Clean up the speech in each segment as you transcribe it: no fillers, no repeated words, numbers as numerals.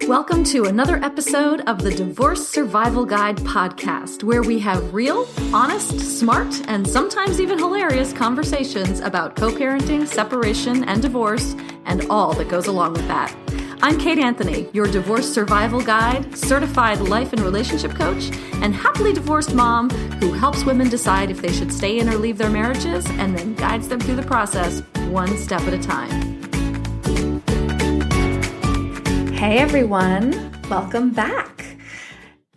Welcome to another episode of the Divorce Survival Guide podcast, where we have real, honest, smart, and sometimes even hilarious conversations about co-parenting, separation, and divorce, and all that goes along with that. I'm Kate Anthony, your divorce survival guide, certified life and relationship coach, and happily divorced mom who helps women decide if they should stay in or leave their marriages and then guides them through the process one step at a time. Hey everyone, welcome back.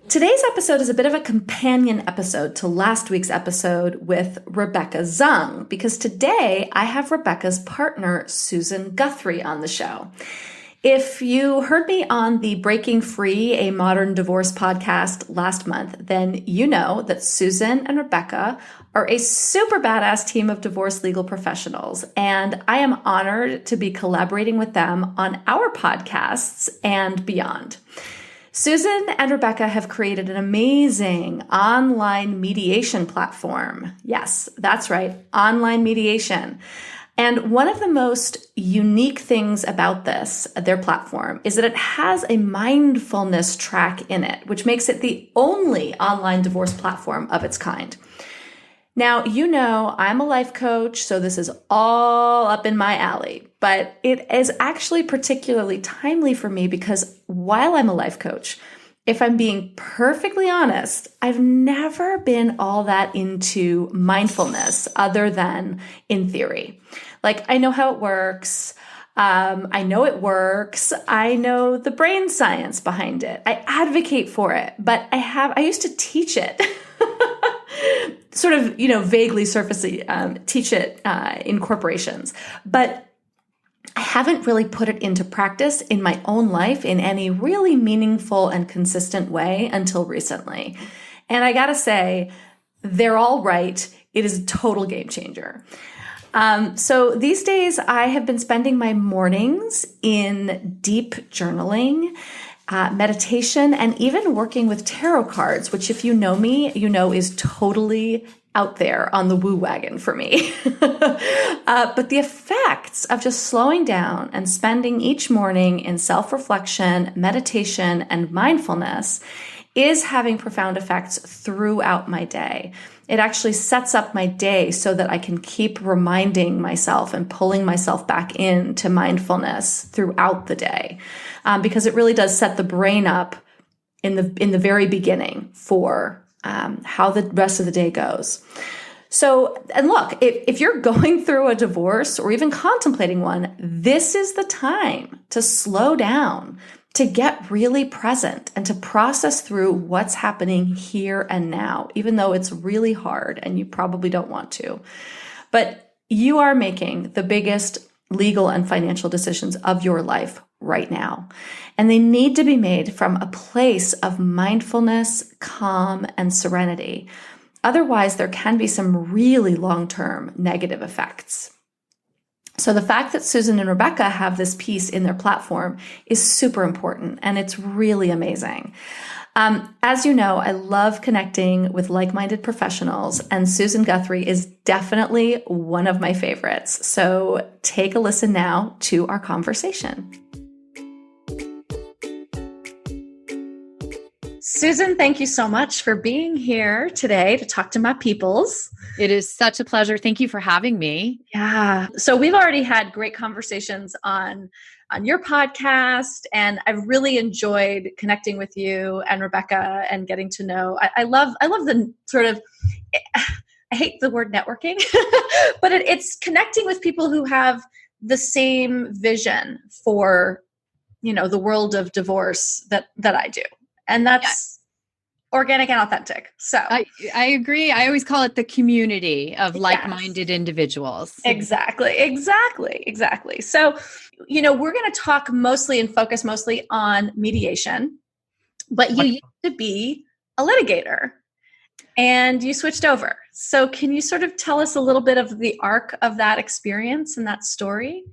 Today's episode is a bit of a companion episode to last week's episode with Rebecca Zung, because today I have Rebecca's partner, Susan Guthrie, on the show. If you heard me on the Breaking Free, a Modern Divorce podcast last month, then you know that Susan and Rebecca are a super badass team of divorce legal professionals, and I am honored to be collaborating with them on our podcasts and beyond. Susan and Rebecca have created an amazing online mediation platform. Yes, that's right, online mediation. And one of the most unique things about their platform, is that it has a mindfulness track in it, which makes it the only online divorce platform of its kind. Now, you know, I'm a life coach, so this is all up in my alley, but it is actually particularly timely for me because while I'm a life coach, if I'm being perfectly honest, I've never been all that into mindfulness other than in theory. Like, I know how it works. I know it works. I know the brain science behind it. I advocate for it, but I used to teach it. Sort of, vaguely surfacey, teach it in corporations. But I haven't really put it into practice in my own life in any really meaningful and consistent way until recently. And I gotta say, they're all right. It is a total game changer. So these days I have been spending my mornings in deep journaling, meditation, and even working with tarot cards, which if you know me, you know is totally out there on the woo wagon for me. But the effects of just slowing down and spending each morning in self-reflection, meditation, and mindfulness is having profound effects throughout my day. It actually sets up my day so that I can keep reminding myself and pulling myself back into mindfulness throughout the day, because it really does set the brain up in the very beginning for how the rest of the day goes. So, and look, if you're going through a divorce or even contemplating one, this is the time to slow down, to get really present and to process through what's happening here and now, even though it's really hard and you probably don't want to. But you are making the biggest legal and financial decisions of your life right now. And they need to be made from a place of mindfulness, calm, and serenity. Otherwise, there can be some really long-term negative effects. So the fact that Susan and Rebecca have this piece in their platform is super important, and it's really amazing. As you know, I love connecting with like-minded professionals, and Susan Guthrie is definitely one of my favorites. So take a listen now to our conversation. Susan, thank you so much for being here today to talk to my peoples. It is such a pleasure. Thank you for having me. Yeah. So we've already had great conversations on your podcast, and I've really enjoyed connecting with you and Rebecca and getting to know. I love the sort of, I hate the word networking, but it's connecting with people who have the same vision for, the world of divorce that I do. And that's organic and authentic. So I agree. I always call it the community of like-minded individuals. Exactly. So, we're going to talk mostly and focus mostly on mediation, but you used to be a litigator and you switched over. So can you sort of tell us a little bit of the arc of that experience and that story?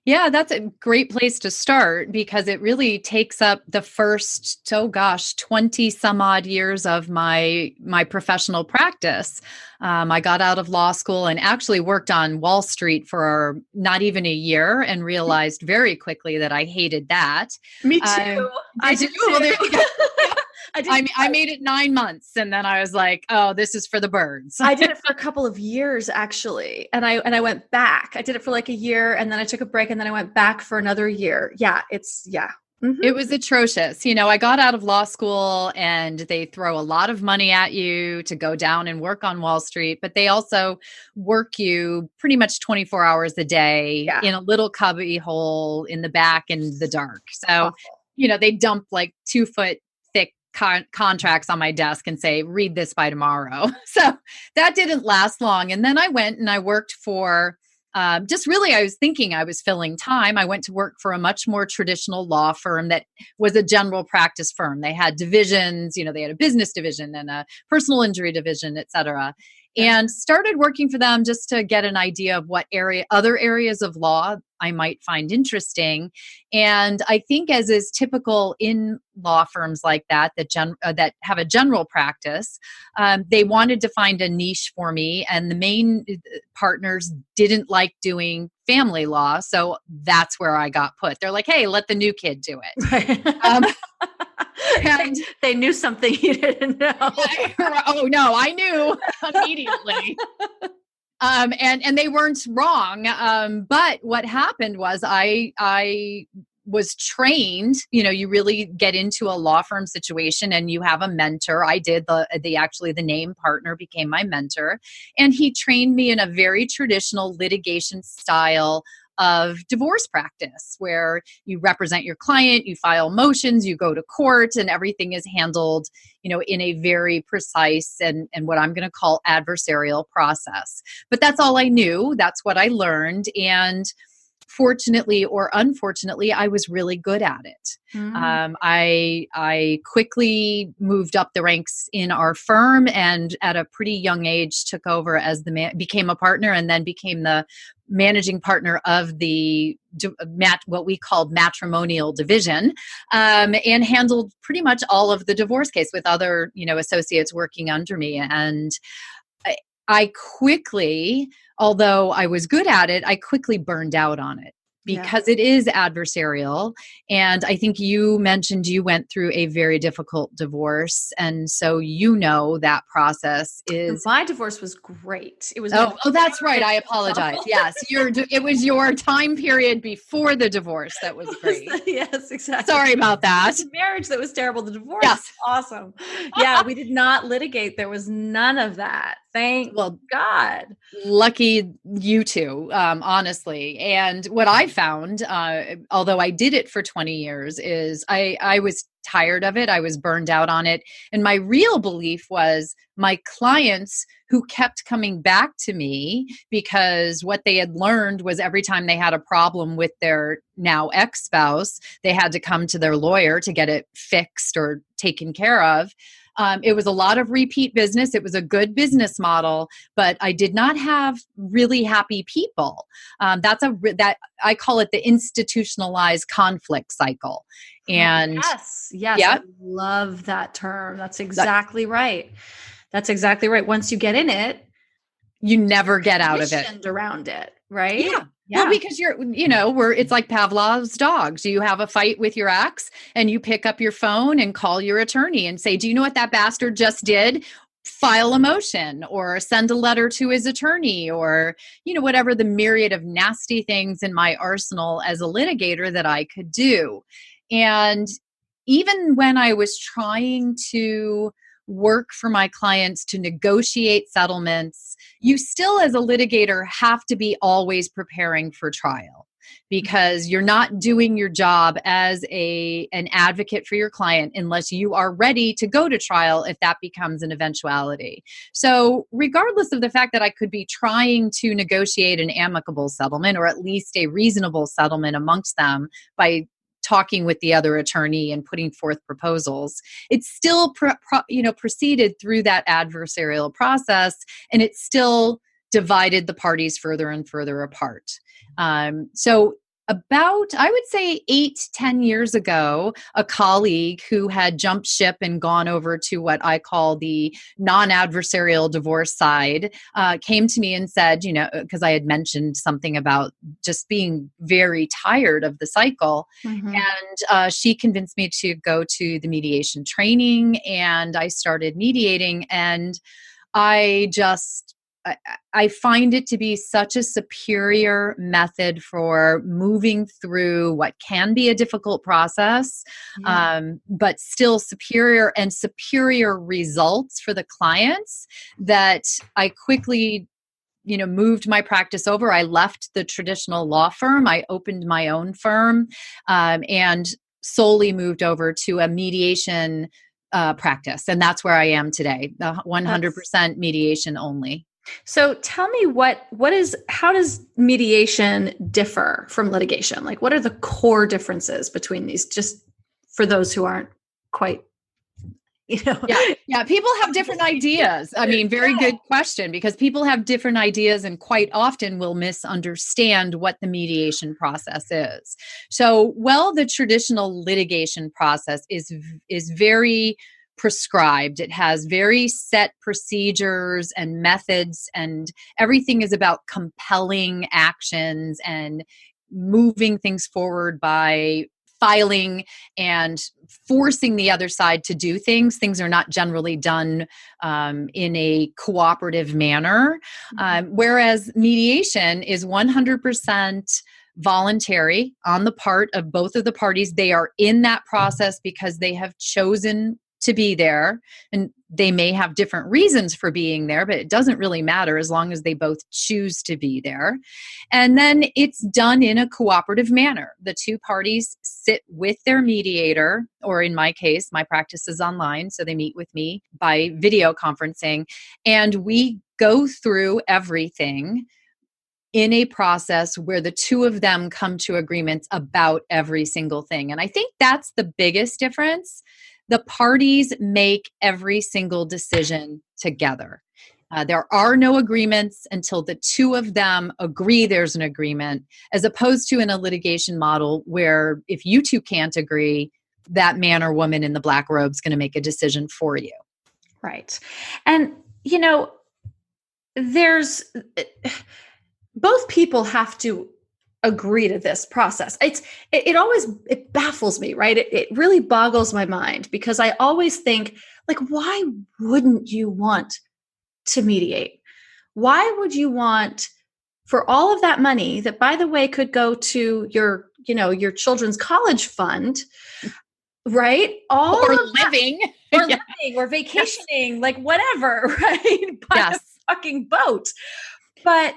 Yeah, that's a great place to start because it really takes up the first, 20 some odd years of my professional practice. I got out of law school and actually worked on Wall Street for not even a year and realized very quickly that I hated that. Me Um, too. I did you? did Well, there you go. too. I did. I made it 9 months and then I was like, oh, this is for the birds. I did it for a couple of years actually. And I went back. I did it for like a year and then I took a break and then I went back for another year. Yeah, yeah. Mm-hmm. It was atrocious. I got out of law school and they throw a lot of money at you to go down and work on Wall Street, but they also work you pretty much 24 hours a day in a little cubby hole in the back in the dark. So, they dump like 2 foot thick contracts on my desk and say, read this by tomorrow. So that didn't last long. And then I went and I worked for I was thinking I was filling time. I went to work for a much more traditional law firm that was a general practice firm. They had divisions, they had a business division and a personal injury division, et cetera. And started working for them just to get an idea of what other areas of law I might find interesting. And I think, as is typical in law firms like that that have a general practice, they wanted to find a niche for me. And the main partners didn't like doing family law. So that's where I got put. They're like, hey, let the new kid do it. And they knew something you didn't know. Oh no, I knew immediately. And they weren't wrong. But what happened was I was trained, you really get into a law firm situation and you have a mentor. I did the name partner became my mentor, and he trained me in a very traditional litigation style of divorce practice where you represent your client, you file motions, you go to court, and everything is handled, in a very precise and what I'm going to call adversarial process. But that's all I knew. That's what I learned. And fortunately or unfortunately, I was really good at it. I quickly moved up the ranks in our firm, and at a pretty young age took over as became a partner, and then became the managing partner of the what we called matrimonial division, and handled pretty much all of the divorce case with other associates working under me. And I quickly, although I was good at it, I quickly burned out on it because it is adversarial. And I think you mentioned you went through a very difficult divorce. And so that process is... My divorce was great. It was... Oh, that's right. I apologize. Yes. It was your time period before the divorce that was great. Yes, exactly. Sorry about that. The marriage that was terrible. The divorce was awesome. Yeah, we did not litigate. There was none of that. Thank God. Lucky you two, honestly. And what I found, although I did it for 20 years, is I was tired of it. I was burned out on it. And my real belief was my clients who kept coming back to me because what they had learned was every time they had a problem with their now ex-spouse, they had to come to their lawyer to get it fixed or taken care of. It was a lot of repeat business. It was a good business model, but I did not have really happy people. That I call it the institutionalized conflict cycle. And yes, I love that term. That's exactly right. That's exactly right. Once you get in it, you never get out of it. Around it, right? Yeah. Well, because it's like Pavlov's dogs. You have a fight with your ex and you pick up your phone and call your attorney and say, do you know what that bastard just did? File a motion or send a letter to his attorney or, whatever the myriad of nasty things in my arsenal as a litigator that I could do. And even when I was trying to work for my clients to negotiate settlements, you still as a litigator have to be always preparing for trial because you're not doing your job as an advocate for your client unless you are ready to go to trial if that becomes an eventuality. So regardless of the fact that I could be trying to negotiate an amicable settlement or at least a reasonable settlement amongst them by talking with the other attorney and putting forth proposals, it still proceeded through that adversarial process, and it still divided the parties further and further apart. So about, I would say 8-10 years ago, a colleague who had jumped ship and gone over to what I call the non-adversarial divorce side came to me and said, because I had mentioned something about just being very tired of the cycle. Mm-hmm. And she convinced me to go to the mediation training, and I started mediating. And I just I find it to be such a superior method for moving through what can be a difficult process, but still superior and superior results for the clients that I quickly moved my practice over. I left the traditional law firm. I opened my own firm and solely moved over to a mediation practice. And that's where I am today, 100% mediation only. So tell me how does mediation differ from litigation? Like, what are the core differences between these, just for those who aren't quite, Yeah. People have different ideas. I mean, very good question, because people have different ideas and quite often will misunderstand what the mediation process is. So, the traditional litigation process is very prescribed. It has very set procedures and methods, and everything is about compelling actions and moving things forward by filing and forcing the other side to do things. Things are not generally done in a cooperative manner, whereas mediation is 100% voluntary on the part of both of the parties. They are in that process because they have chosen to be there, and they may have different reasons for being there, but it doesn't really matter as long as they both choose to be there. And then it's done in a cooperative manner. The two parties sit with their mediator, or in my case, my practice is online, so they meet with me by video conferencing, and we go through everything in a process where the two of them come to agreements about every single thing. And I think that's the biggest difference. The parties make every single decision together. There are no agreements until the two of them agree there's an agreement, as opposed to in a litigation model where if you two can't agree, that man or woman in the black robe is going to make a decision for you. Right. And, there's both people have to agree to this process. It baffles me, right? It really boggles my mind, because I always think, like, why wouldn't you want to mediate? Why would you want, for all of that money that, by the way, could go to your children's college fund, right? Or living. Or vacationing, like whatever, right? Buy a fucking boat. But,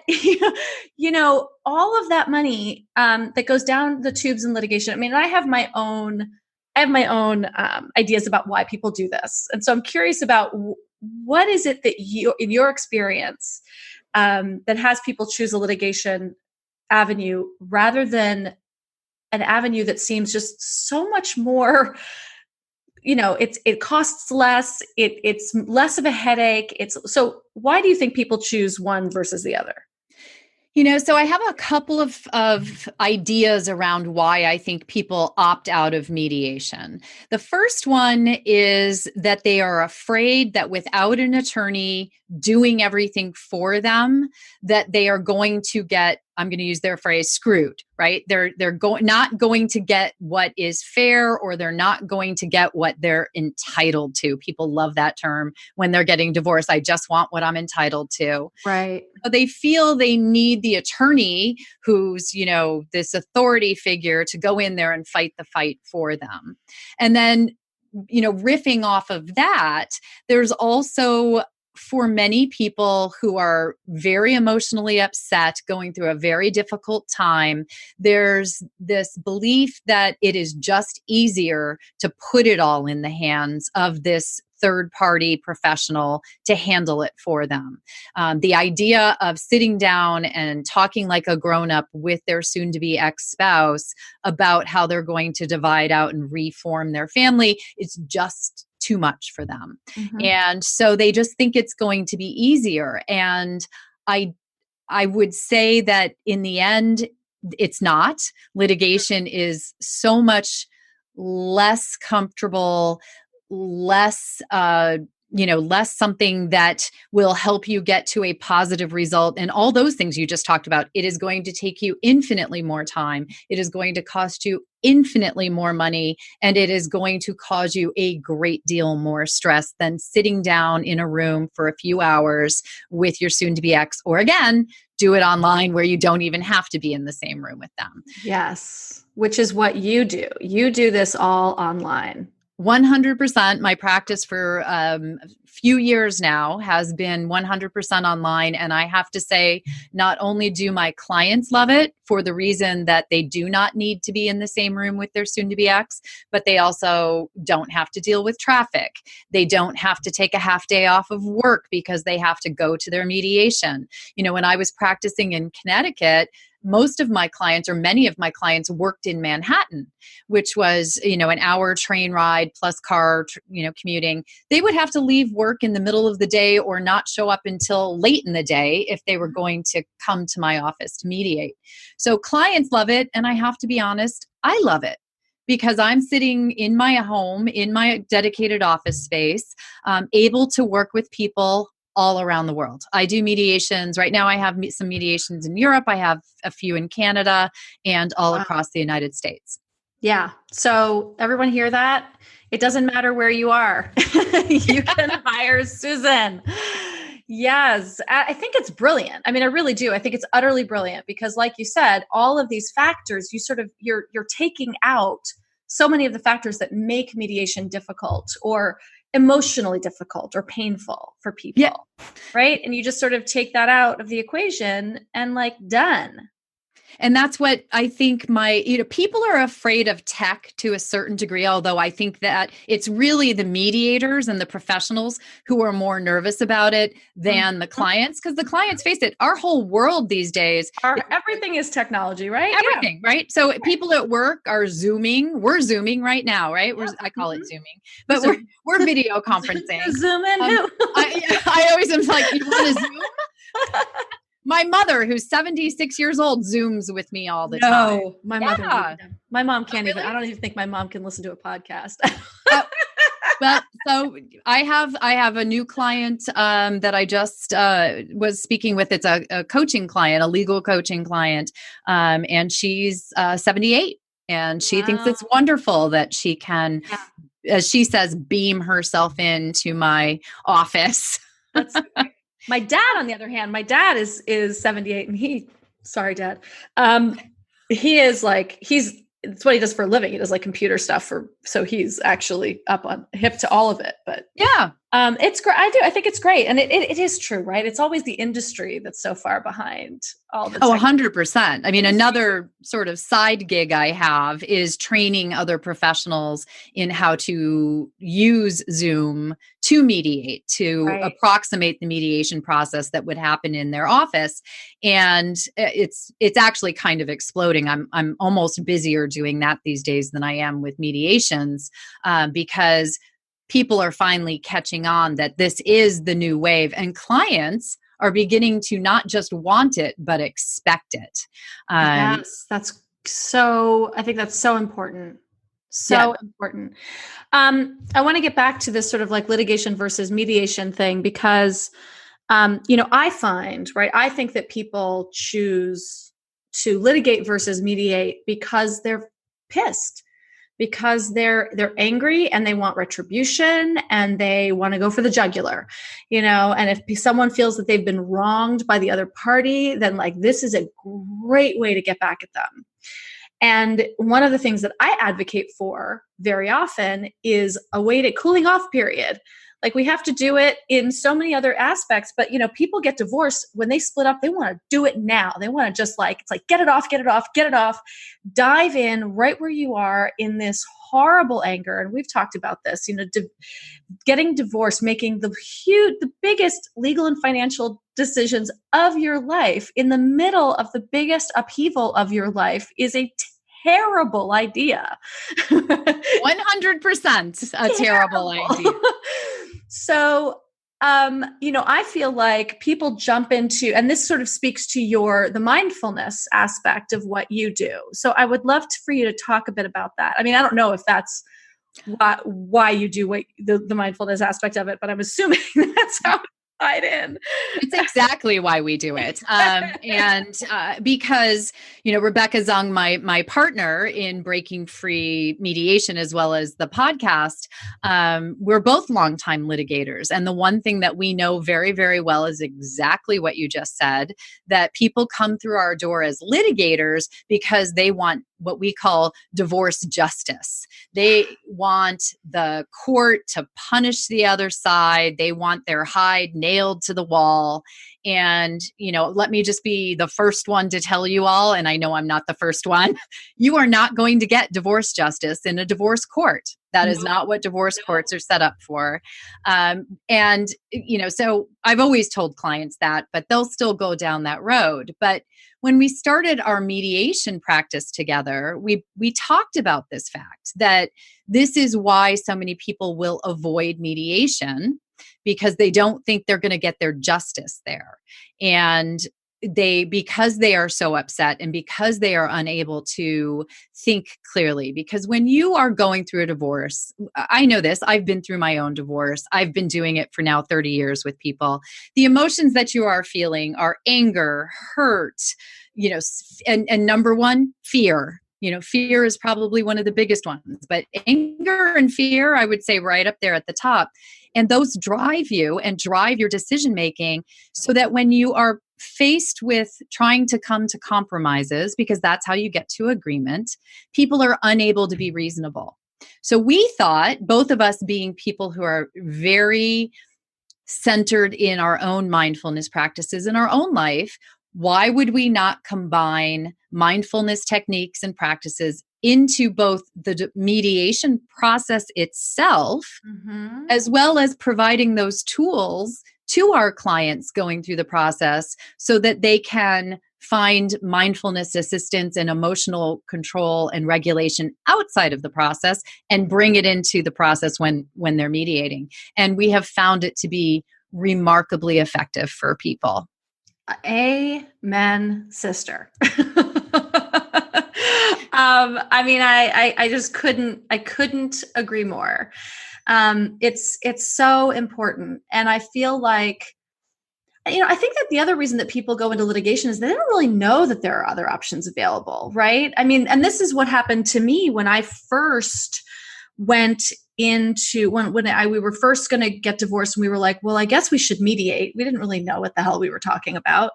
all of that money that goes down the tubes in litigation. I mean, I have my own ideas about why people do this. And so I'm curious about what is it that you, in your experience, that has people choose a litigation avenue rather than an avenue that seems just so much more, it costs less, it's less of a headache. So why do you think people choose one versus the other? So I have a couple of ideas around why I think people opt out of mediation. The first one is that they are afraid that without an attorney doing everything for them, that they are going to get, I'm going to use their phrase, screwed, right? They're not going to get what is fair, or they're not going to get what they're entitled to. People love that term when they're getting divorced. I just want what I'm entitled to. Right. So they feel they need the attorney who's, this authority figure to go in there and fight the fight for them. And then, riffing off of that, there's also, for many people who are very emotionally upset, going through a very difficult time, there's this belief that it is just easier to put it all in the hands of this third-party professional to handle it for them. The idea of sitting down and talking like a grown-up with their soon-to-be ex-spouse about how they're going to divide out and reform their family is just too much for them. Mm-hmm. And so they just think it's going to be easier. And I would say that in the end, It's not. Litigation is so much less comfortable, less less something that will help you get to a positive result. And all those things you just talked about, it is going to take you infinitely more time. It is going to cost you infinitely more money. And it is going to cause you a great deal more stress than sitting down in a room for a few hours with your soon to be ex, or again, do it online where you don't even have to be in the same room with them. Yes, which is what you do. You do this all online. 100%. My practice for a few years now has been 100% online. And I have to say, not only do my clients love it for the reason that they do not need to be in the same room with their soon-to-be ex, but they also don't have to deal with traffic. They don't have to take a half day off of work because they have to go to their mediation. When I was practicing in Connecticut, most of my clients, or many of my clients, worked in Manhattan, which was, an hour train ride plus car, commuting. They would have to leave work in the middle of the day or not show up until late in the day if they were going to come to my office to mediate. So clients love it. And I have to be honest, I love it, because I'm sitting in my home, in my dedicated office space, able to work with people all around the world. I do mediations. Right now I have some mediations in Europe. I have a few in Canada and all across the United States. Yeah. So everyone hear that? It doesn't matter where you are. You can hire Susan. Yes. I think it's brilliant. I mean, I really do. I think it's utterly brilliant because, like you said, all of these factors, you're taking out so many of the factors that make mediation difficult or emotionally difficult or painful for people. Yeah. Right. And you just sort of take that out of the equation and done. And that's what I think people are afraid of tech to a certain degree, although I think that it's really the mediators and the professionals who are more nervous about it than the clients. Because the clients, face it, our whole world these days. Everything is technology, right? Everything, yeah. Right? So people at work are Zooming. We're Zooming right now, right? I call it Zooming. But we're video conferencing. Zooming. I always am like, you want to Zoom? My mother, who's 76 years old, Zooms with me all the time. No, my mom can't even. I don't even think my mom can listen to a podcast. Well, so I have a new client that I just was speaking with. It's a coaching client, a legal coaching client, and she's 78, and she thinks it's wonderful that she can, as she says, beam herself into my office. That's my dad, on the other hand, is 78 and sorry, Dad. He is it's what he does for a living. He does computer stuff so he's actually hip to all of it, but yeah. It's great. I think it's great. And it is true, right? It's always the industry that's so far behind all the 100%. I mean, another sort of side gig I have is training other professionals in how to use Zoom to mediate, to approximate the mediation process that would happen in their office. And it's actually kind of exploding. I'm almost busier doing that these days than I am with mediations, because people are finally catching on that this is the new wave, and clients are beginning to not just want it, but expect it. Yes, I think that's so important. Important. I want to get back to this sort of litigation versus mediation thing because, I find, right, I think that people choose to litigate versus mediate because they're pissed. Because they're angry and they want retribution and they want to go for the jugular, and if someone feels that they've been wronged by the other party, then this is a great way to get back at them. And one of the things that I advocate for very often is a cooling off period. We have to do it in so many other aspects, but people get divorced when they split up. They want to do it now. They want to just get it off, dive in right where you are in this horrible anger. And we've talked about this, getting divorced, making the biggest legal and financial decisions of your life in the middle of the biggest upheaval of your life is a terrible idea. 100% a terrible idea. So I feel like people jump into, and this sort of speaks to the mindfulness aspect of what you do. So I would love for you to talk a bit about that. I mean, I don't know if that's why you do the mindfulness aspect of it, but I'm assuming that's how it's tied in. It's exactly why we do it. Because, Rebecca Zung, my partner in Breaking Free Mediation, as well as the podcast, we're both longtime litigators. And the one thing that we know very, very well is exactly what you just said, that people come through our door as litigators because they want what we call divorce justice. They want the court to punish the other side. They want their hide nailed to the wall. And, let me just be the first one to tell you all, and I know I'm not the first one, you are not going to get divorce justice in a divorce court. That is not what divorce courts are set up for. So I've always told clients that, but they'll still go down that road. But when we started our mediation practice together, we talked about this fact that this is why so many people will avoid mediation, because they don't think they're going to get their justice there. And because they are so upset and because they are unable to think clearly, because when you are going through a divorce, I know this, I've been through my own divorce. I've been doing it for now 30 years with people. The emotions that you are feeling are anger, hurt, and number one, fear. Fear is probably one of the biggest ones, but anger and fear, I would say right up there at the top. And those drive you and drive your decision-making, so that when you are faced with trying to come to compromises, because that's how you get to agreement, people are unable to be reasonable. So we thought, both of us being people who are very centered in our own mindfulness practices in our own life, why would we not combine mindfulness techniques and practices into both the mediation process itself, as well as providing those tools to our clients going through the process, so that they can find mindfulness assistance and emotional control and regulation outside of the process and bring it into the process when they're mediating. And we have found it to be remarkably effective for people. Amen, sister. I just couldn't agree more. It's so important. And I feel like, I think that the other reason that people go into litigation is they don't really know that there are other options available, right? I mean, and this is what happened to me when I first went into when we were first going to get divorced, and we were like, well, I guess we should mediate. We didn't really know what the hell we were talking about.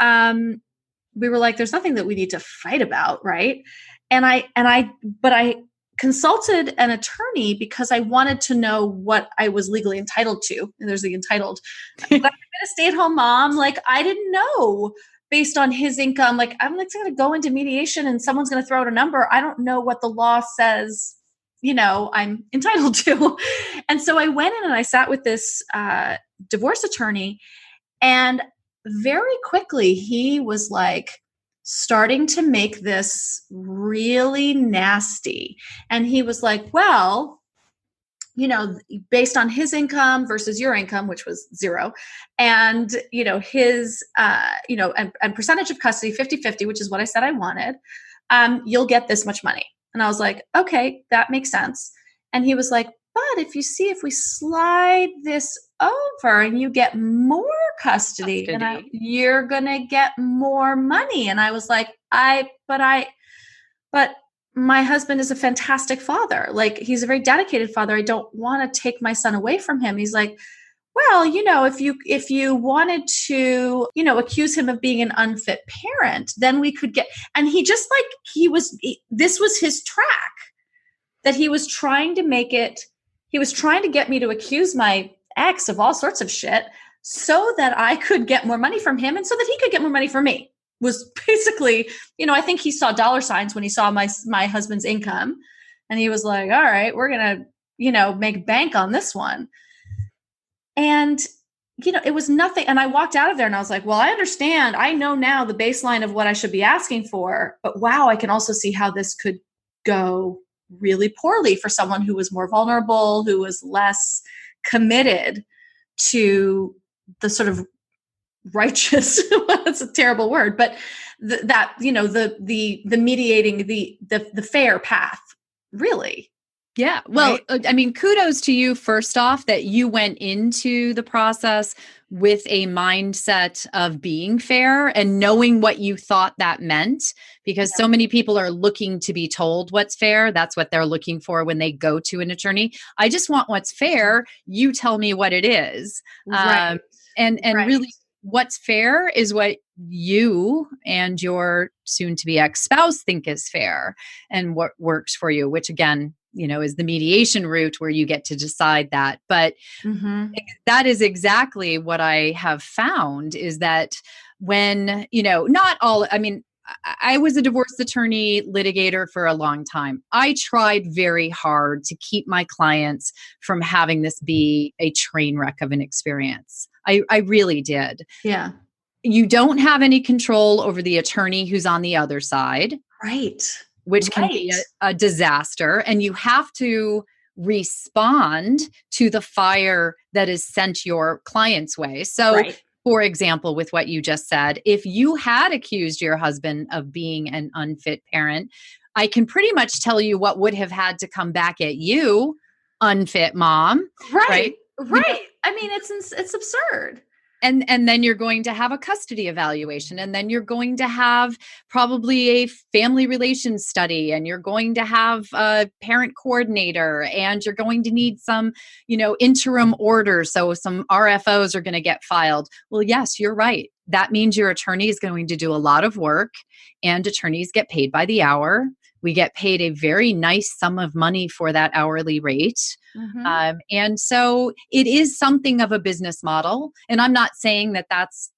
We were like, there's nothing that we need to fight about, right? But I consulted an attorney because I wanted to know what I was legally entitled to. And there's the entitled. But I've been a stay-at-home mom. Like, I didn't know based on his income. Like, I'm like going to go into mediation and someone's going to throw out a number. I don't know what the law says, I'm entitled to. And so I went in and I sat with this divorce attorney, and very quickly he was like starting to make this really nasty. And he was like, well, based on his income versus your income, which was zero, and, his, and percentage of custody, 50-50, which is what I said I wanted, you'll get this much money. And I was like, okay, that makes sense. And he was like, but if we slide this over and you get more custody. then you're going to get more money. And I was like, but my husband is a fantastic father. Like, he's a very dedicated father. I don't want to take my son away from him. He's like, well, if you wanted to, accuse him of being an unfit parent, then we could get, and he just this was his track, that he was trying to make it, he was trying to get me to accuse my ex of all sorts of shit so that I could get more money from him and so that he could get more money from me. Was basically, I think he saw dollar signs when he saw my husband's income, and he was like, all right, we're going to, make bank on this one. And, it was nothing. And I walked out of there and I was like, well, I understand. I know now the baseline of what I should be asking for, but wow, I can also see how this could go really poorly for someone who was more vulnerable, who was less committed to the sort of righteous, that's a terrible word, but the mediating, the fair path, really. Yeah. Well, Right? I mean, kudos to you, first off, that you went into the process with a mindset of being fair and knowing what you thought that meant, because so many people are looking to be told what's fair. That's what they're looking for when they go to an attorney. I just want what's fair. You tell me what it is. Right. And Right. really, what's fair is what you and your soon to be ex-spouse think is fair and what works for you, which again, is the mediation route where you get to decide that. But that is exactly what I have found, is that when, not all, I mean, I was a divorce attorney litigator for a long time. I tried very hard to keep my clients from having this be a train wreck of an experience. I really did. Yeah. You don't have any control over the attorney who's on the other side. Right. Which can be a disaster. And you have to respond to the fire that is sent your client's way. So, for example, with what you just said, if you had accused your husband of being an unfit parent, I can pretty much tell you what would have had to come back at you, unfit mom. Right. I mean, it's absurd. And then you're going to have a custody evaluation, and then you're going to have probably a family relations study, and you're going to have a parent coordinator, and you're going to need some, interim orders. So some RFOs are going to get filed. Well, yes, you're right. That means your attorney is going to do a lot of work, and attorneys get paid by the hour. We get paid a very nice sum of money for that hourly rate. And so it is something of a business model. And I'm not saying that that's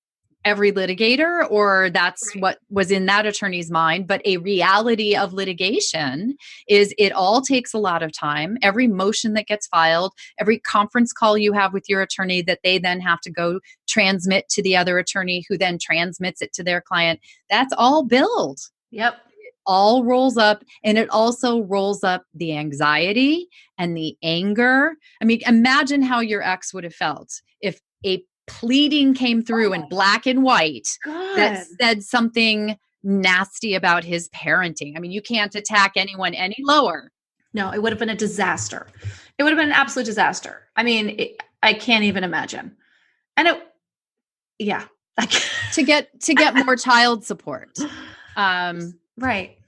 every litigator or that's what was in that attorney's mind, but a reality of litigation is it all takes a lot of time. Every motion that gets filed, every conference call you have with your attorney that they then have to go transmit to the other attorney who then transmits it to their client, that's all billed. Yep. All rolls up, and it also rolls up the anxiety and the anger. I mean, imagine how your ex would have felt if a pleading came through in black and white that said something nasty about his parenting. I mean, you can't attack anyone any lower. No, it would have been a disaster. It would have been an absolute disaster. I mean, I can't even imagine. And to get more child support. Right.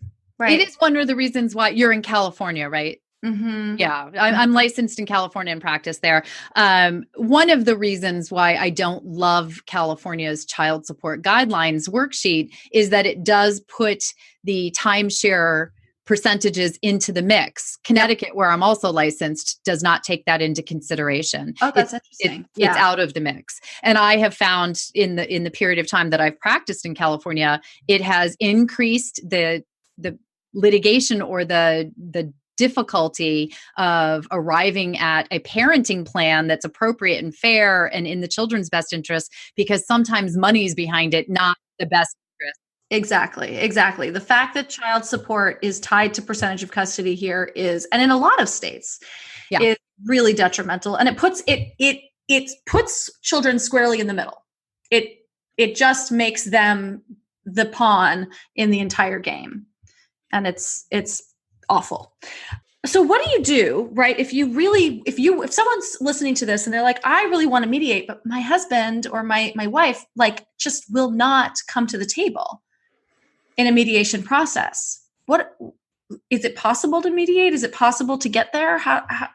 It is one of the reasons why you're in California, right? Yeah, I'm licensed in California and practice there. One of the reasons why I don't love California's child support guidelines worksheet is that it does put the timeshare percentages into the mix. Connecticut, where I'm also licensed, does not take that into consideration. Oh, that's interesting. It's out of the mix. And I have found in the period of time that I've practiced in California, it has increased the litigation or the difficulty of arriving at a parenting plan that's appropriate and fair and in the children's best interest, because sometimes money's behind it, not the best interest. Exactly. The fact that child support is tied to percentage of custody here is, and in a lot of states, is really detrimental. And it puts children squarely in the middle. It just makes them the pawn in the entire game. And it's awful. So what do you do, right? If someone's listening to this and they're like, I really want to mediate, but my husband or my wife just will not come to the table in a mediation process. What is it possible to mediate? Is it possible to get there?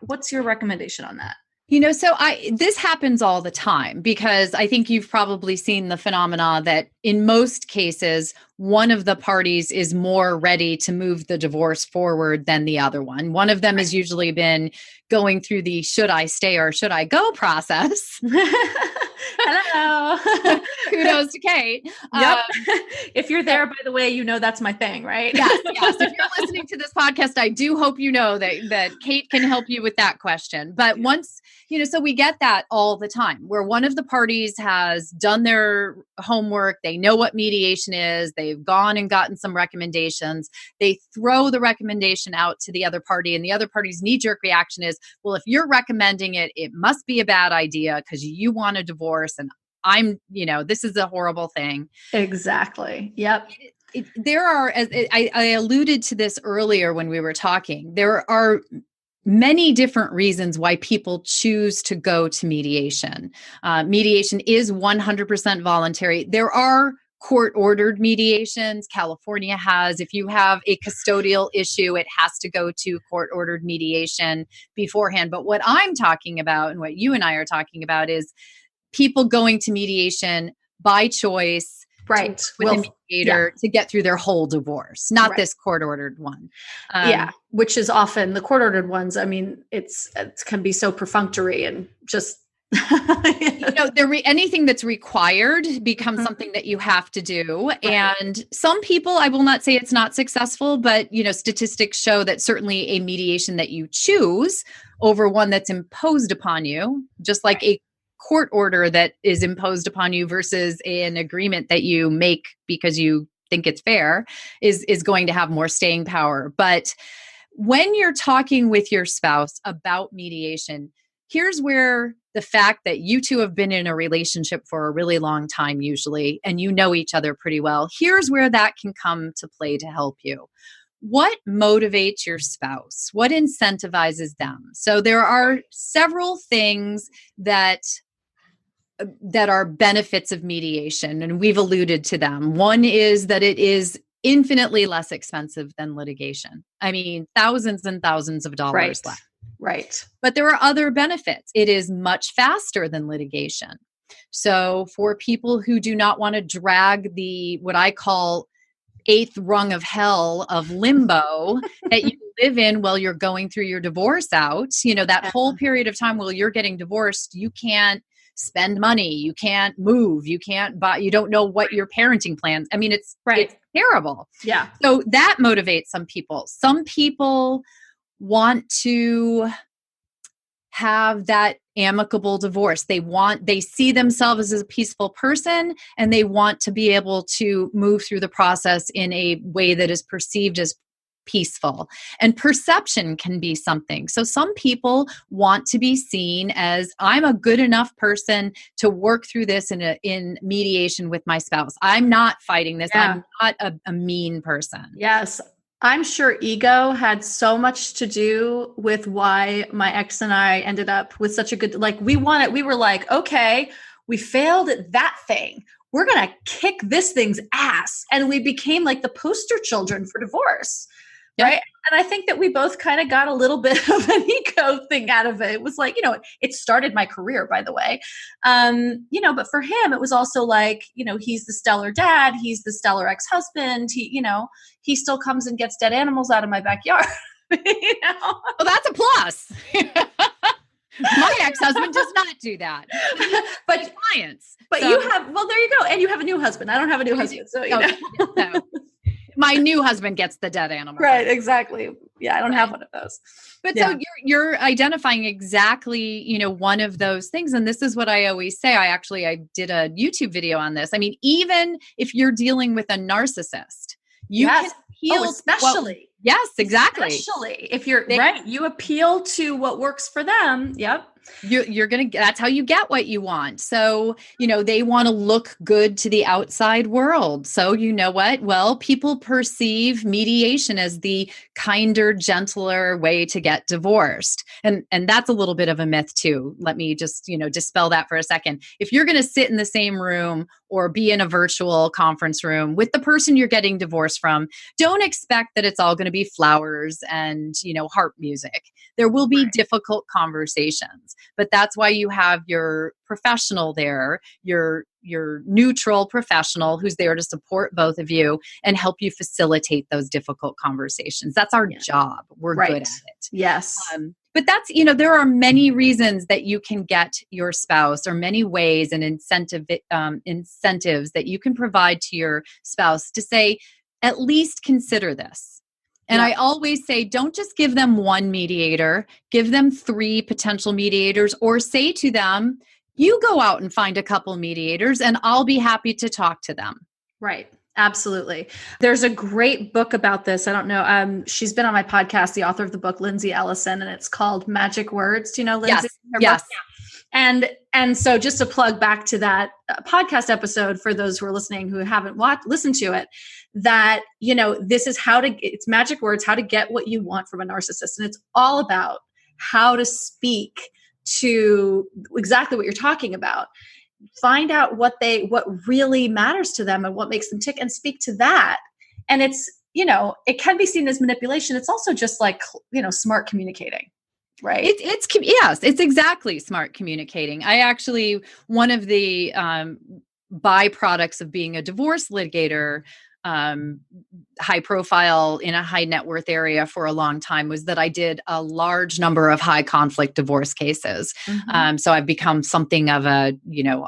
What's your recommendation on that? So this happens all the time, because I think you've probably seen the phenomena that in most cases, one of the parties is more ready to move the divorce forward than the other one. One of them has usually been going through the should I stay or should I go process. Hello. Kudos to Kate. Yep. If you're there, by the way, you know that's my thing, right? Yes. If you're listening to this podcast, I do hope you know that Kate can help you with that question. But once, so we get that all the time where one of the parties has done their homework, they know what mediation is, they've gone and gotten some recommendations, they throw the recommendation out to the other party, and the other party's knee-jerk reaction is, well, if you're recommending it, it must be a bad idea because you want a divorce, and this is a horrible thing. Exactly. Yep. There are, as I alluded to this earlier when we were talking, there are many different reasons why people choose to go to mediation. Mediation is 100% voluntary. There are court-ordered mediations. California has, if you have a custodial issue, it has to go to court-ordered mediation beforehand. But what I'm talking about and what you and I are talking about is people going to mediation by choice, right, with a mediator to get through their whole divorce, not this court-ordered one. Which is often the court-ordered ones. I mean, it can be so perfunctory and just anything that's required becomes something that you have to do. Right. And some people, I will not say it's not successful, but statistics show that certainly a mediation that you choose over one that's imposed upon you, just like a court order that is imposed upon you versus an agreement that you make because you think it's fair is going to have more staying power. But when you're talking with your spouse about mediation, here's where the fact that you two have been in a relationship for a really long time usually, and you know each other pretty well, here's where that can come to play to help you. What motivates your spouse? What incentivizes them? So there are several things that are benefits of mediation, and we've alluded to them. One is that it is infinitely less expensive than litigation. I mean, thousands and thousands of dollars less. Right. But there are other benefits. It is much faster than litigation. So for people who do not want to drag what I call eighth rung of hell of limbo that you live in while you're going through your divorce out, that whole period of time while you're getting divorced, you can't spend money, you can't move, you can't buy, you don't know what your parenting plans. I mean, it's terrible. Yeah. So that motivates some people. Some people want to have that amicable divorce. They see themselves as a peaceful person, and they want to be able to move through the process in a way that is perceived as peaceful. And perception can be something. So some people want to be seen as, I'm a good enough person to work through this in mediation with my spouse. I'm not fighting this. I'm not a mean person. Yes. I'm sure ego had so much to do with why my ex and I ended up with such a good, we were like, okay, we failed at that thing. We're going to kick this thing's ass. And we became like the poster children for divorce. Right. And I think that we both kind of got a little bit of an ego thing out of it. It was like, it started my career, by the way. But for him, it was also like, he's the stellar dad. He's the stellar ex-husband. He still comes and gets dead animals out of my backyard. Well, that's a plus. My ex-husband does not do that. But clients. But you have, well, there you go. And you have a new husband. I don't have a new husband. So, No. My new husband gets the dead animal. Right, exactly. Yeah, I don't have one of those. But so you're identifying exactly, one of those things. And this is what I always say. I did a YouTube video on this. I mean, even if you're dealing with a narcissist, you can appeal. Oh, especially. Yes, exactly. Especially if you're right, you appeal to what works for them. Yep. You're going to, that's how you get what you want. So, they want to look good to the outside world. So you know what? Well, people perceive mediation as the kinder, gentler way to get divorced. And that's a little bit of a myth too. Let me just, dispel that for a second. If you're going to sit in the same room or be in a virtual conference room with the person you're getting divorced from, don't expect that it's all going to be flowers and, harp music. There will be difficult conversations, but that's why you have your professional there, your neutral professional who's there to support both of you and help you facilitate those difficult conversations. That's our job. We're good at it. Yes. But that's, there are many reasons that you can get your spouse, or many ways and incentives that you can provide to your spouse to say, at least consider this. And I always say, don't just give them one mediator, give them 3 potential mediators, or say to them, you go out and find a couple mediators and I'll be happy to talk to them. Right. Absolutely. There's a great book about this. I don't know. She's been on my podcast, the author of the book, Lindsay Ellison, and it's called Magic Words. Do you know Lindsay? Yes. And so just to plug back to that podcast episode for those who are listening who haven't listened to it, that, this is it's magic words, how to get what you want from a narcissist. And it's all about how to speak to exactly what you're talking about. Find out what really matters to them and what makes them tick, and speak to that. And it's, it can be seen as manipulation. It's also just like, smart communicating, right? Yes, it's exactly smart communicating. I actually, one of the byproducts of being a divorce litigator, high profile in a high net worth area for a long time, was that I did a large number of high conflict divorce cases. Mm-hmm. So I've become something of a,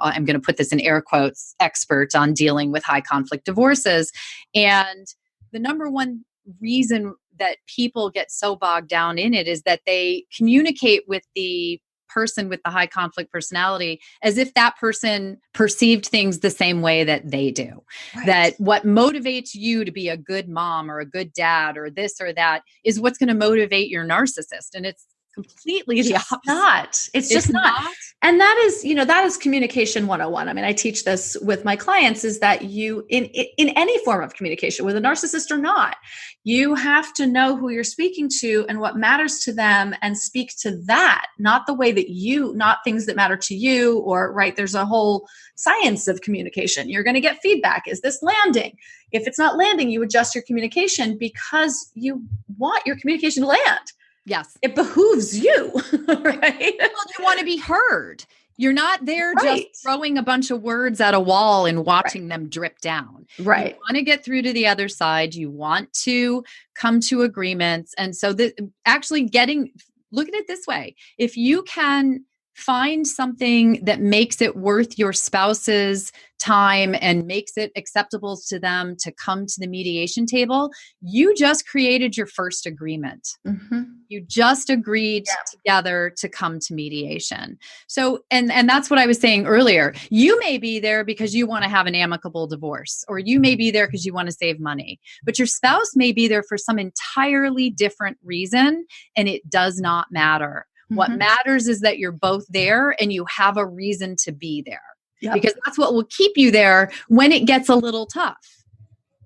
I'm going to put this in air quotes, expert on dealing with high conflict divorces. And the number one reason that people get so bogged down in it is that they communicate with the person with the high conflict personality as if that person perceived things the same way that they do. Right. That what motivates you to be a good mom or a good dad or this or that is what's going to motivate your narcissist. And it's completely the opposite. It's just not. And that is communication 101. I mean, I teach this with my clients, is that you, in any form of communication, with a narcissist or not, you have to know who you're speaking to and what matters to them, and speak to that, not the way that not things that matter to you, or, right. There's a whole science of communication. You're going to get feedback. Is this landing? If it's not landing, you adjust your communication because you want your communication to land. Yes. It behooves you, right? Well, you want to be heard. You're not there just throwing a bunch of words at a wall and watching them drip down. Right. You want to get through to the other side. You want to come to agreements. And so look at it this way. If you can find something that makes it worth your spouse's time and makes it acceptable to them to come to the mediation table, you just created your first agreement. Mm-hmm. You just agreed together to come to mediation. So, and that's what I was saying earlier. You may be there because you want to have an amicable divorce, or you may be there because you want to save money, but your spouse may be there for some entirely different reason, and it does not matter. Mm-hmm. What matters is that you're both there and you have a reason to be there. Yep. Because that's what will keep you there when it gets a little tough.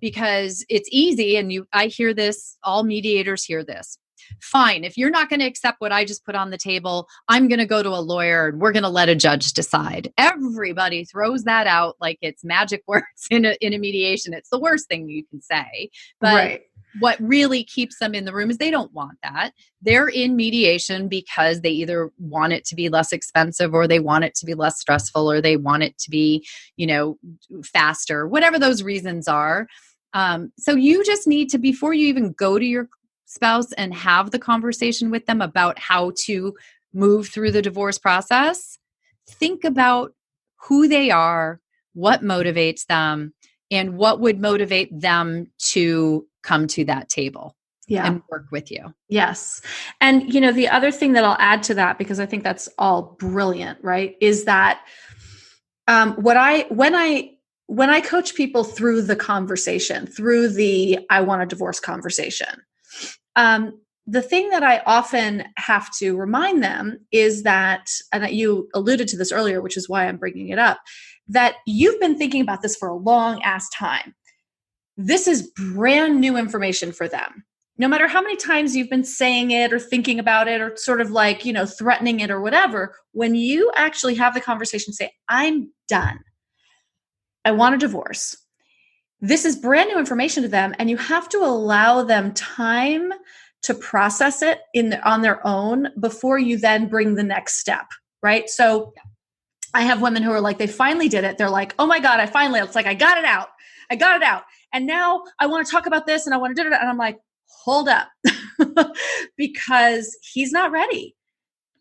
Because it's easy, and I hear this, all mediators hear this. Fine, if you're not going to accept what I just put on the table, I'm going to go to a lawyer and we're going to let a judge decide. Everybody throws that out like it's magic words in a mediation. It's the worst thing you can say. But what really keeps them in the room is they don't want that. They're in mediation because they either want it to be less expensive, or they want it to be less stressful, or they want it to be, faster, whatever those reasons are. So you just need to, before you even go to your spouse and have the conversation with them about how to move through the divorce process, think about who they are, what motivates them, and what would motivate them to come to that table and work with you. Yes. And, the other thing that I'll add to that, because I think that's all brilliant, right, is that when I coach people through the conversation, through the I want a divorce conversation, the thing that I often have to remind them is that, and you alluded to this earlier, which is why I'm bringing it up, that you've been thinking about this for a long ass time. This is brand new information for them. No matter how many times you've been saying it or thinking about it or sort of like, threatening it or whatever, when you actually have the conversation, say, I'm done. I want a divorce. This is brand new information to them, and you have to allow them time to process it on their own before you then bring the next step, right? So I have women who are like, they finally did it. They're like, oh my God, it's like, I got it out. And now I want to talk about this and I want to do it. And I'm like, hold up, because he's not ready.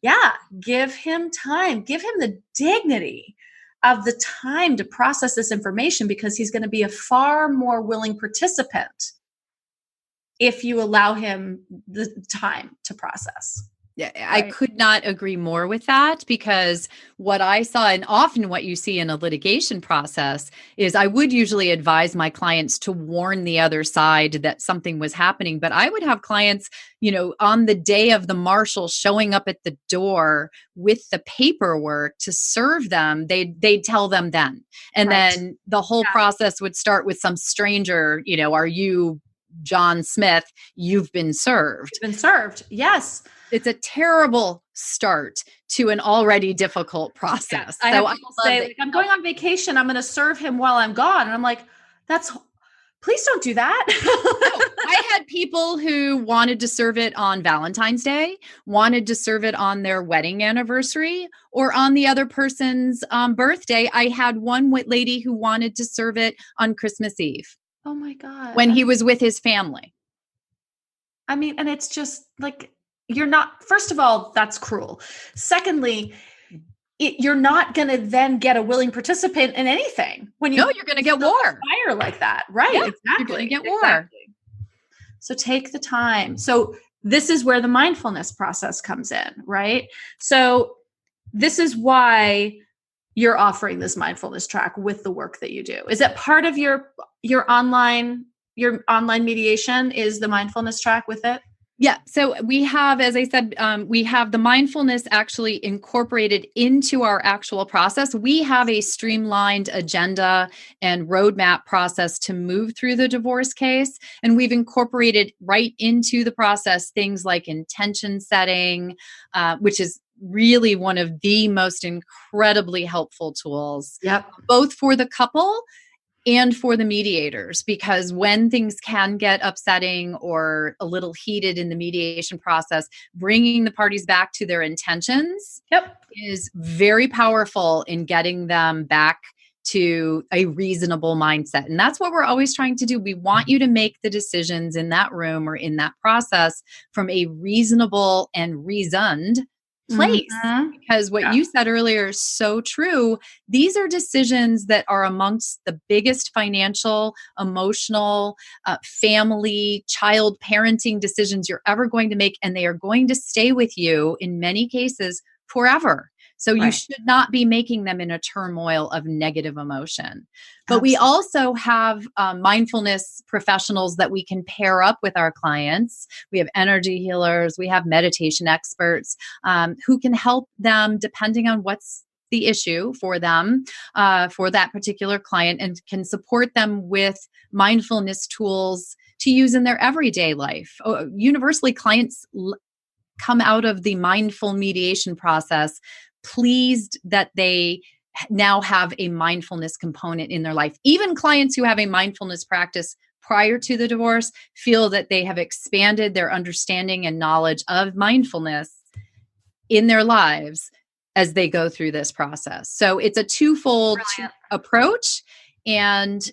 yeah, give him time, give him the dignity of the time to process this information, because he's going to be a far more willing participant if you allow him the time to process. Yeah, I could not agree more with that, because what I saw, and often what you see in a litigation process, is I would usually advise my clients to warn the other side that something was happening. But I would have clients, on the day of the marshal showing up at the door with the paperwork to serve them, they'd tell them then. And then the whole process would start with some stranger, are you John Smith? You've been served. You've been served. Yes. It's a terrible start to an already difficult process. I have people say, like, I'm going on vacation, I'm going to serve him while I'm gone. And I'm like, please don't do that. No, I had people who wanted to serve it on Valentine's Day, wanted to serve it on their wedding anniversary, or on the other person's birthday. I had one lady who wanted to serve it on Christmas Eve. Oh my God. When he was with his family. I mean, and it's just like, you're not, first of all, that's cruel. Secondly, you're not going to then get a willing participant in anything. You're going to get war. Fire like that. Right. Yeah, exactly. You're going to get war. Exactly. So take the time. So this is where the mindfulness process comes in, right? So this is why you're offering this mindfulness track with the work that you do. Is that part of your online mediation? Is the mindfulness track with it? Yeah. So we have, as I said, we have the mindfulness actually incorporated into our actual process. We have a streamlined agenda and roadmap process to move through the divorce case. And we've incorporated right into the process things like intention setting, which is really one of the most incredibly helpful tools, both for the couple and for the mediators, because when things can get upsetting or a little heated in the mediation process, bringing the parties back to their intentions is very powerful in getting them back to a reasonable mindset. And that's what we're always trying to do. We want you to make the decisions in that room or in that process from a reasonable and reasoned place. Because what you said earlier is so true. These are decisions that are amongst the biggest financial, emotional, family, child parenting decisions you're ever going to make. And they are going to stay with you in many cases forever. So you should not be making them in a turmoil of negative emotion. But we also have mindfulness professionals that we can pair up with our clients. We have energy healers, we have meditation experts who can help them depending on what's the issue for them, for that particular client, and can support them with mindfulness tools to use in their everyday life. Universally, clients come out of the mindful mediation process pleased that they now have a mindfulness component in their life. Even clients who have a mindfulness practice prior to the divorce feel that they have expanded their understanding and knowledge of mindfulness in their lives as they go through this process. So it's a twofold approach. And,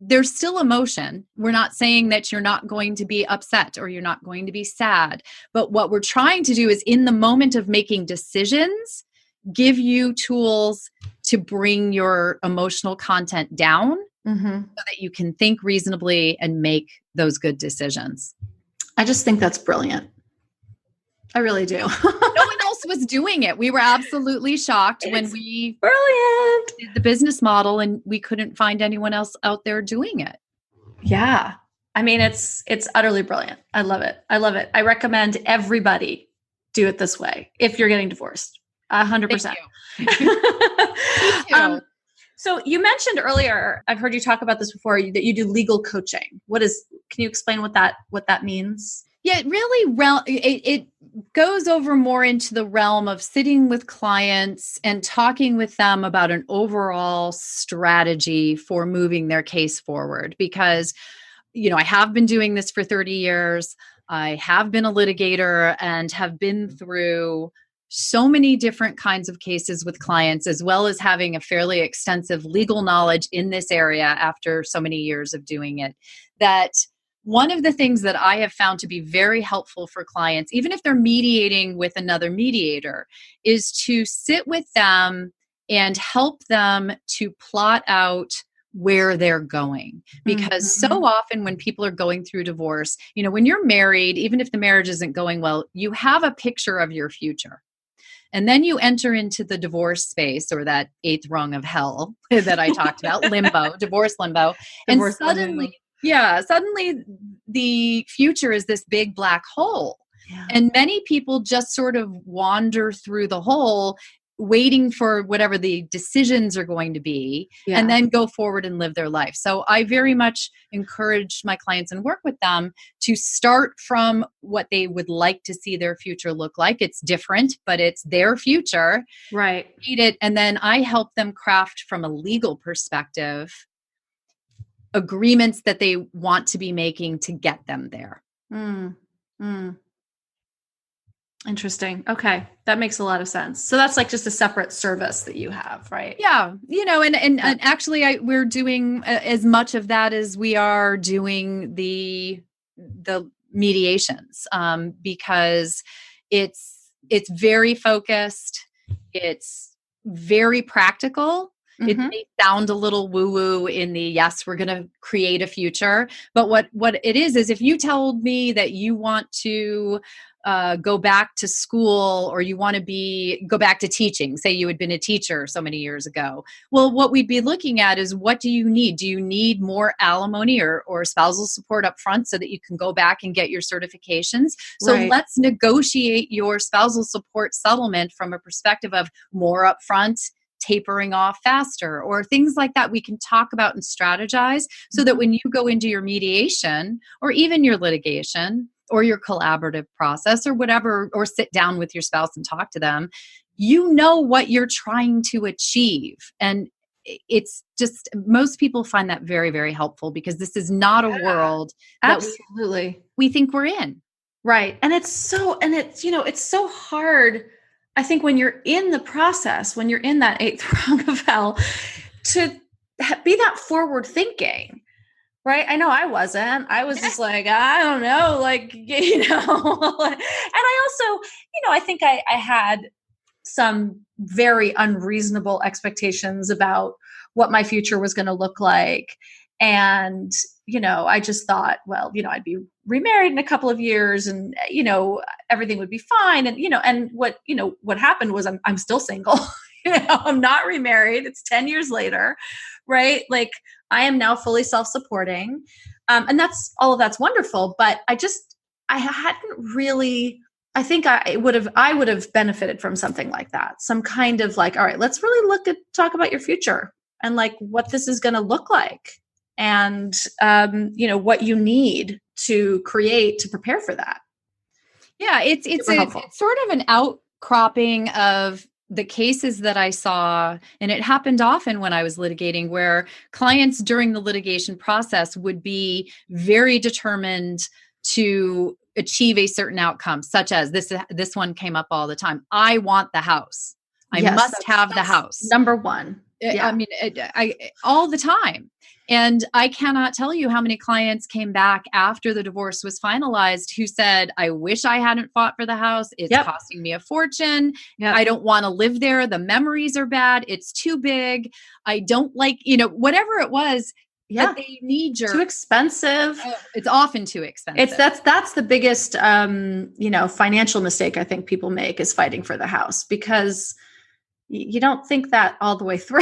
there's still emotion. We're not saying that you're not going to be upset or you're not going to be sad. But what we're trying to do is, in the moment of making decisions, give you tools to bring your emotional content down so that you can think reasonably and make those good decisions. I just think that's brilliant. I really do. No one else was doing it. We were absolutely shocked when we did the business model and we couldn't find anyone else out there doing it. Yeah. I mean, it's utterly brilliant. I love it. I love it. I recommend everybody do it this way if you're getting divorced. 100%. Thank you. So you mentioned earlier, I've heard you talk about this before, that you do legal coaching. Can you explain what that means? Yeah, it really, it goes over more into the realm of sitting with clients and talking with them about an overall strategy for moving their case forward. Because, I have been doing this for 30 years. I have been a litigator and have been through so many different kinds of cases with clients, as well as having a fairly extensive legal knowledge in this area after so many years of doing it, that one of the things that I have found to be very helpful for clients, even if they're mediating with another mediator, is to sit with them and help them to plot out where they're going. Because so often when people are going through divorce, when you're married, even if the marriage isn't going well, you have a picture of your future. And then you enter into the divorce space, or that eighth rung of hell that I talked about, limbo, divorce limbo. And suddenly the future is this big black hole. Yeah. And many people just sort of wander through the hole, waiting for whatever the decisions are going to be, and then go forward and live their life. So I very much encourage my clients and work with them to start from what they would like to see their future look like. It's different, but it's their future. Right. And then I help them craft from a legal perspective agreements that they want to be making to get them there. Interesting. Okay. That makes a lot of sense. So that's like just a separate service that you have, right? Yeah. And actually we're doing as much of that as we are doing the mediations, because it's very focused. It's very practical. It may sound a little woo-woo in the, yes, we're going to create a future. But what it is if you told me that you want to go back to school, or you want to go back to teaching, say you had been a teacher so many years ago. Well, what we'd be looking at is, what do you need? Do you need more alimony or spousal support up front so that you can go back and get your certifications? So let's negotiate your spousal support settlement from a perspective of more upfront, tapering off faster, or things like that we can talk about and strategize, so that when you go into your mediation, or even your litigation, or your collaborative process, or whatever, or sit down with your spouse and talk to them, you know what you're trying to achieve. And it's just, most people find that very, very helpful, because this is not a world that we think we're in. Right. And it's so hard, I think, when you're in the process, when you're in that eighth rung of hell, to be that forward thinking. Right. I know I wasn't. I was just like, I don't know, and I also, I think I had some very unreasonable expectations about what my future was going to look like. And, I just thought, well, I'd be remarried in a couple of years, and, everything would be fine. And, and what happened was I'm still single. I'm not remarried. It's 10 years later. Right. Like, I am now fully self-supporting. And all of that's wonderful. But I hadn't really, I think I would have benefited from something like that. Some kind of like, all right, let's really talk about your future, and like what this is going to look like, and, what you need to prepare for that. Yeah. It's sort of an outcropping of the cases that I saw, and it happened often when I was litigating, where clients during the litigation process would be very determined to achieve a certain outcome, such as this one came up all the time. I want the house. I must have the house. Number one. Yeah. I mean, I all the time. And I cannot tell you how many clients came back after the divorce was finalized who said, I wish I hadn't fought for the house. It's costing me a fortune. I don't want to live there. The memories are bad. It's too big. I don't like, whatever it was. But they need too expensive. It's often too expensive. That's the biggest, financial mistake I think people make, is fighting for the house, because you don't think that all the way through.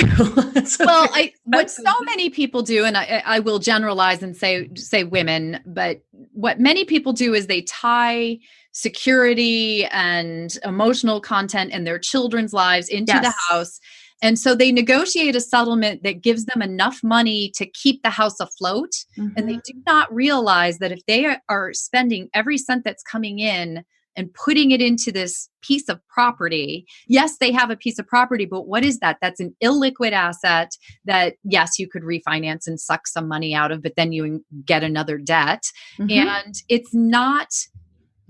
Well, what so many people do, and I will generalize and say women, but what many people do is they tie security and emotional content and their children's lives into the house. And so they negotiate a settlement that gives them enough money to keep the house afloat. And they do not realize that if they are spending every cent that's coming in and putting it into this piece of property, yes, they have a piece of property, but what is that? That's an illiquid asset that, yes, you could refinance and suck some money out of, but then you get another debt. And it's not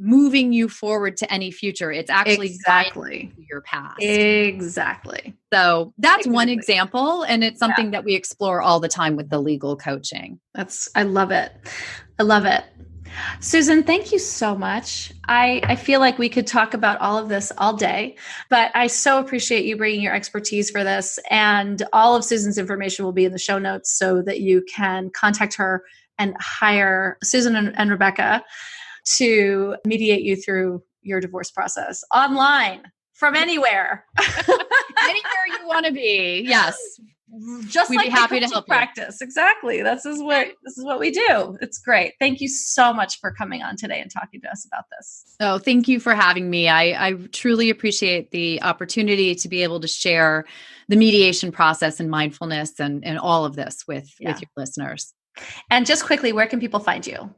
moving you forward to any future. It's actually exactly your past. Exactly. So that's one example. And it's something that we explore all the time with the legal coaching. I love it. I love it. Susan, thank you so much. I feel like we could talk about all of this all day, but I so appreciate you bringing your expertise for this. And all of Susan's information will be in the show notes so that you can contact her and hire Susan and Rebecca to mediate you through your divorce process online from anywhere. Anywhere you want to be. Yes. Just we'd like be happy to help practice. Exactly. This is what we do. It's great. Thank you so much for coming on today and talking to us about this. Oh, thank you for having me. I truly appreciate the opportunity to be able to share the mediation process and mindfulness and all of this with your listeners. And just quickly, where can people find you?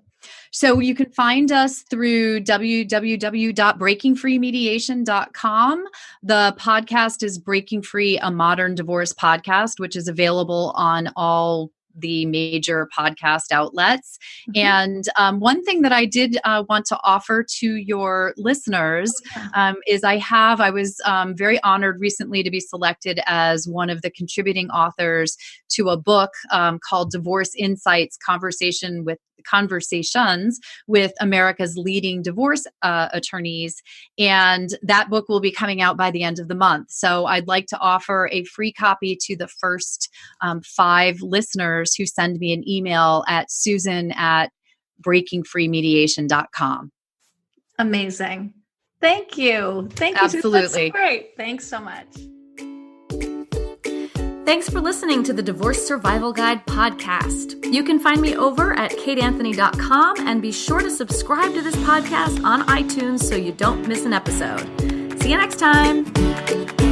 So you can find us through www.breakingfreemediation.com. The podcast is Breaking Free, a Modern Divorce Podcast, which is available on all the major podcast outlets. And one thing that I did want to offer to your listeners is I was very honored recently to be selected as one of the contributing authors to a book called Divorce Insights, Conversations with America's Leading Divorce Attorneys. And that book will be coming out by the end of the month. So I'd like to offer a free copy to the first 5 listeners who send me an email at susan@breakingfreemediation.com. Amazing. Thank you. Thank you. Absolutely. That's great. Thanks so much. Thanks for listening to the Divorce Survival Guide podcast. You can find me over at kateanthony.com and be sure to subscribe to this podcast on iTunes so you don't miss an episode. See you next time.